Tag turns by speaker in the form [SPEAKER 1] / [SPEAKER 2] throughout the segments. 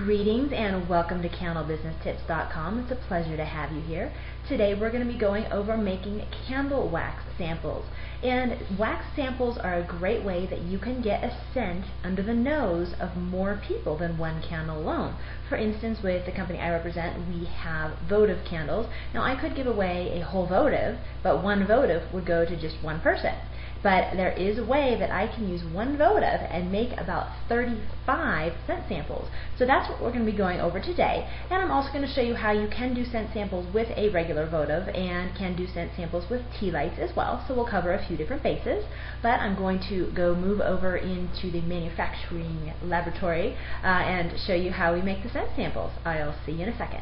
[SPEAKER 1] Greetings and welcome to candlebsinesstips.com. It's a pleasure to have you here. Today we're going to be going over making candle wax samples. And wax samples are a great way that you can get a scent under the nose of more people than one candle alone. For instance, with the company I represent, we have votive candles. Now I could give away a whole votive, but one votive would go to just one person. But there is a way that I can use one votive and make about 35 scent samples. So that's what we're going to be going over today. And I'm also going to show you how you can do scent samples with a regular votive and can do scent samples with tea lights as well. So we'll cover a few different bases. But I'm going to move over into the manufacturing laboratory and show you how we make the scent samples. I'll see you in a second.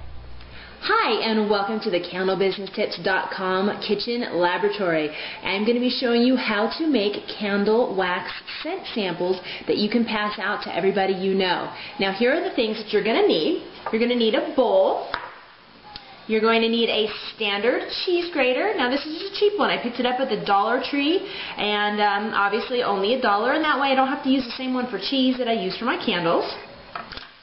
[SPEAKER 2] Hi, and welcome to the candlebsinesstips.com kitchen laboratory. I'm going to be showing you how to make candle wax scent samples that you can pass out to everybody you know. Now, here are the things that you're going to need. You're going to need a bowl. You're going to need a standard cheese grater. Now, this is a cheap one. I picked it up at the Dollar Tree, and obviously only $1, and that way I don't have to use the same one for cheese that I use for my candles.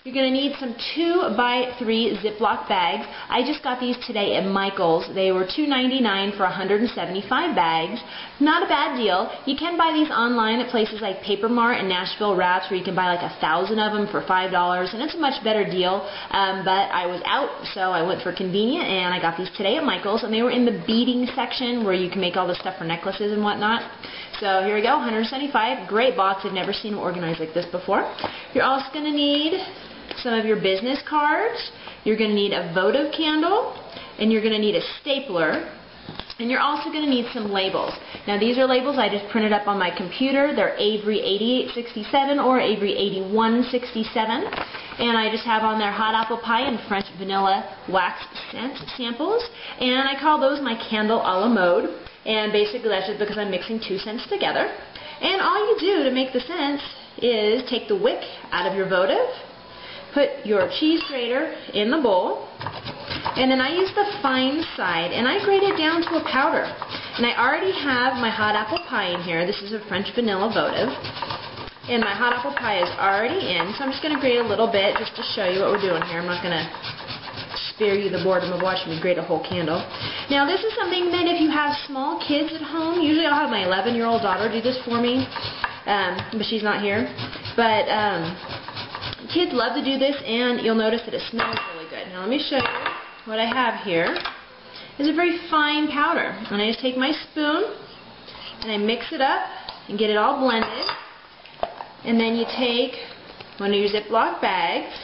[SPEAKER 2] You're going to need some 2x3 Ziploc bags. I just got these today at Michael's. They were $2.99 for 175 bags. Not a bad deal. You can buy these online at places like Paper Mart and Nashville Wraps, where you can buy like 1,000 of them for $5, and it's a much better deal. But I was out, so I went for convenient, and I got these today at Michael's, and they were in the beading section where you can make all the stuff for necklaces and whatnot. So here we go, 175. Great box. I've never seen them organized like this before. You're also going to need some of your business cards. You're going to need a votive candle, and you're going to need a stapler, and you're also going to need some labels. Now, these are labels I just printed up on my computer. They're Avery 8867 or Avery 8167, and I just have on there hot apple pie and French vanilla wax scent samples, and I call those my candle a la mode, and basically that's just because I'm mixing two scents together. And all you do to make the scents is take the wick out of your votive, put your cheese grater in the bowl, and then I use the fine side, and I grate it down to a powder. And I already have my hot apple pie in here. This is a French vanilla votive, and my hot apple pie is already in, so I'm just going to grate a little bit just to show you what we're doing here. I'm not going to spare you the boredom of watching me grate a whole candle. Now, this is something that if you have small kids at home, usually I'll have my 11-year-old daughter do this for me, but she's not here. But kids love to do this, and you'll notice that it smells really good. Now let me show you what I have here. It's a very fine powder, and I just take my spoon and I mix it up and get it all blended. And then you take one of your Ziploc bags,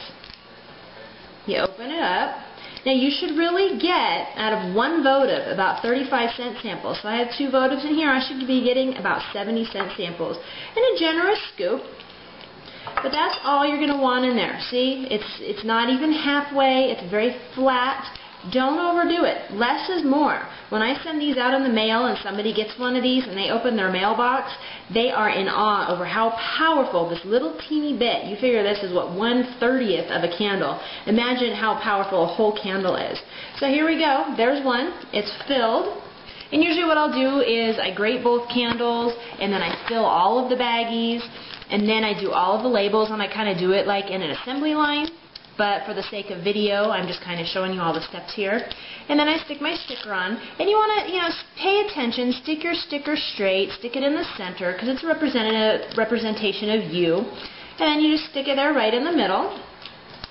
[SPEAKER 2] you open it up. Now you should really get out of one votive about 35 scent samples. So I have 2 votives in here. I should be getting about 70 scent samples and a generous scoop. But that's all you're going to want in there. See, it's not even halfway. It's very flat. Don't overdo it. Less is more. When I send these out in the mail and somebody gets one of these and they open their mailbox, they are in awe over how powerful this little teeny bit. You figure this is what, 1/30th of a candle. Imagine how powerful a whole candle is. So here we go. There's one. It's filled. And usually what I'll do is I grate both candles, and then I fill all of the baggies. And then I do all of the labels, and I kind of do it like in an assembly line. But for the sake of video, I'm just kind of showing you all the steps here. And then I stick my sticker on. And you want to, pay attention. Stick your sticker straight. Stick it in the center, because it's a representation of you. And you just stick it there right in the middle.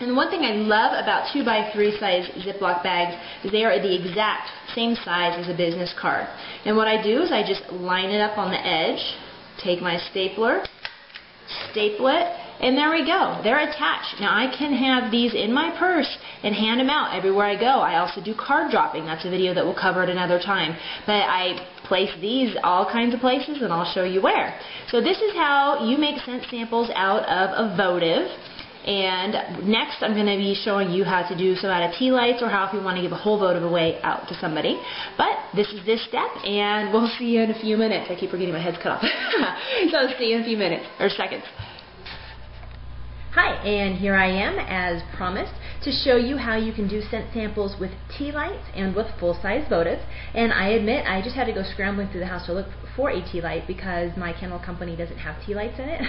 [SPEAKER 2] And one thing I love about 2x3 size Ziploc bags is they are the exact same size as a business card. And what I do is I just line it up on the edge, take my stapler, staple it, and there we go. They're attached. Now I can have these in my purse and hand them out everywhere I go. I also do card dropping. That's a video that we'll cover at another time. But I place these all kinds of places, and I'll show you where. So this is how you make scent samples out of a votive. And next I'm going to be showing you how to do some out of tea lights, or how if you want to give a whole votive away out to somebody. But this is this step, and we'll see you in a few minutes. I keep forgetting my head's cut off. So I'll see you in a few minutes, or seconds.
[SPEAKER 1] Hi, and here I am, as promised, to show you how you can do scent samples with tea lights and with full-size votives. And I admit, I just had to go scrambling through the house to look for a tea light because my candle company doesn't have tea lights in it.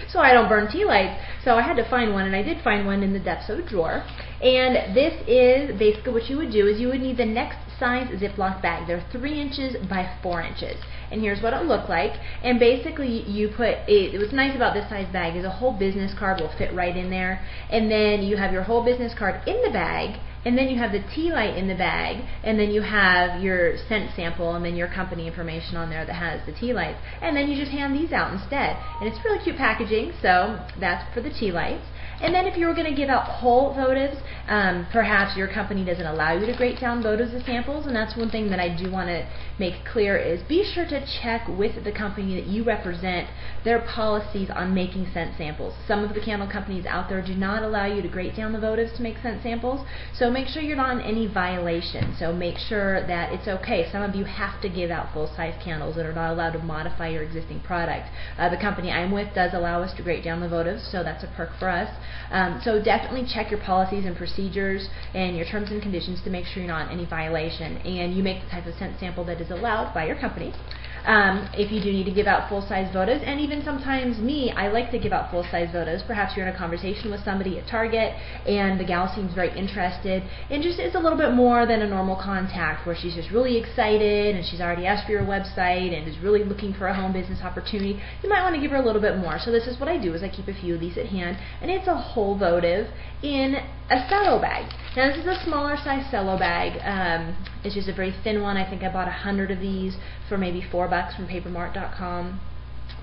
[SPEAKER 1] So I don't burn tea lights. So I had to find one, and I did find one in the depths of a drawer. And this is basically what you would do is you would need the next size Ziploc bag. They're 3 inches by 4 inches. And here's what it looked like. And basically you put, what's nice about this size bag is a whole business card will fit right in there. And then you have your whole business card in the bag, and then you have the tea light in the bag, and then you have your scent sample and then your company information on there that has the tea lights. And then you just hand these out instead. And it's really cute packaging, so that's for the tea lights. And then if you were going to give out whole votives, perhaps your company doesn't allow you to grate down votives as samples, and that's one thing that I do want to make clear is be sure to check with the company that you represent their policies on making scent samples. Some of the candle companies out there do not allow you to grate down the votives to make scent samples, so make sure you're not in any violation. So make sure that it's okay. Some of you have to give out full-size candles that are not allowed to modify your existing product. The company I'm with does allow us to grate down the votives, so that's a perk for us. So definitely check your policies and procedures and your terms and conditions to make sure you're not in any violation and you make the type of scent sample that is allowed by your company. If you do need to give out full-size votives, and even sometimes I like to give out full-size votives. Perhaps you're in a conversation with somebody at Target and the gal seems very interested and just is a little bit more than a normal contact where she's just really excited and she's already asked for your website and is really looking for a home business opportunity. You might want to give her a little bit more. So this is what I do is I keep a few of these at hand, and it's a whole votive in a cello bag. Now this is a smaller size cello bag. It's just a very thin one. I think I bought 100 of these for maybe $4 from papermart.com.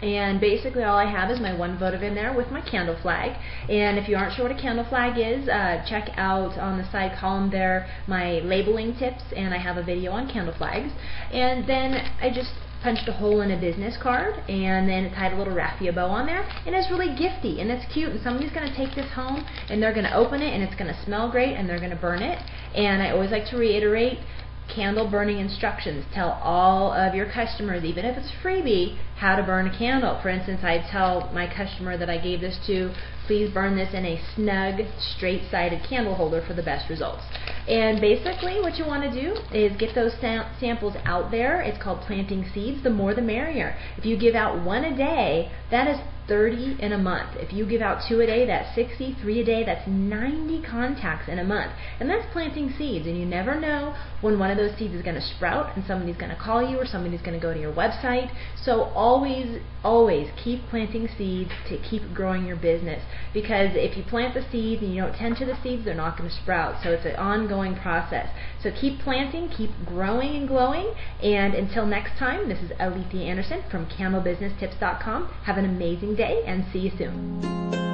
[SPEAKER 1] And basically all I have is my one votive in there with my candle flag. And if you aren't sure what a candle flag is, check out on the side column there my labeling tips, and I have a video on candle flags. And then I just punched a hole in a business card and then tied a little raffia bow on there, and it's really gifty and it's cute, and somebody's going to take this home and they're going to open it and it's going to smell great and they're going to burn it. And I always like to reiterate candle burning instructions. Tell all of your customers, even if it's freebie, how to burn a candle. For instance, I tell my customer that I gave this to, please burn this in a snug, straight-sided candle holder for the best results. And basically what you want to do is get those samples out there. It's called planting seeds. The more the merrier. If you give out 1 a day, that is 30 in a month. If you give out 2 a day, that's 60, 3 a day, that's 90 contacts in a month. And that's planting seeds, and you never know when one of those seeds is going to sprout and somebody's going to call you or somebody's going to go to your website. So always, always keep planting seeds to keep growing your business, because if you plant the seeds and you don't tend to the seeds, they're not going to sprout. So it's an ongoing process. So keep planting, keep growing and glowing, and until next time, this is Alethea Anderson from CandleBusinessTips.com. Have an amazing day and see you soon.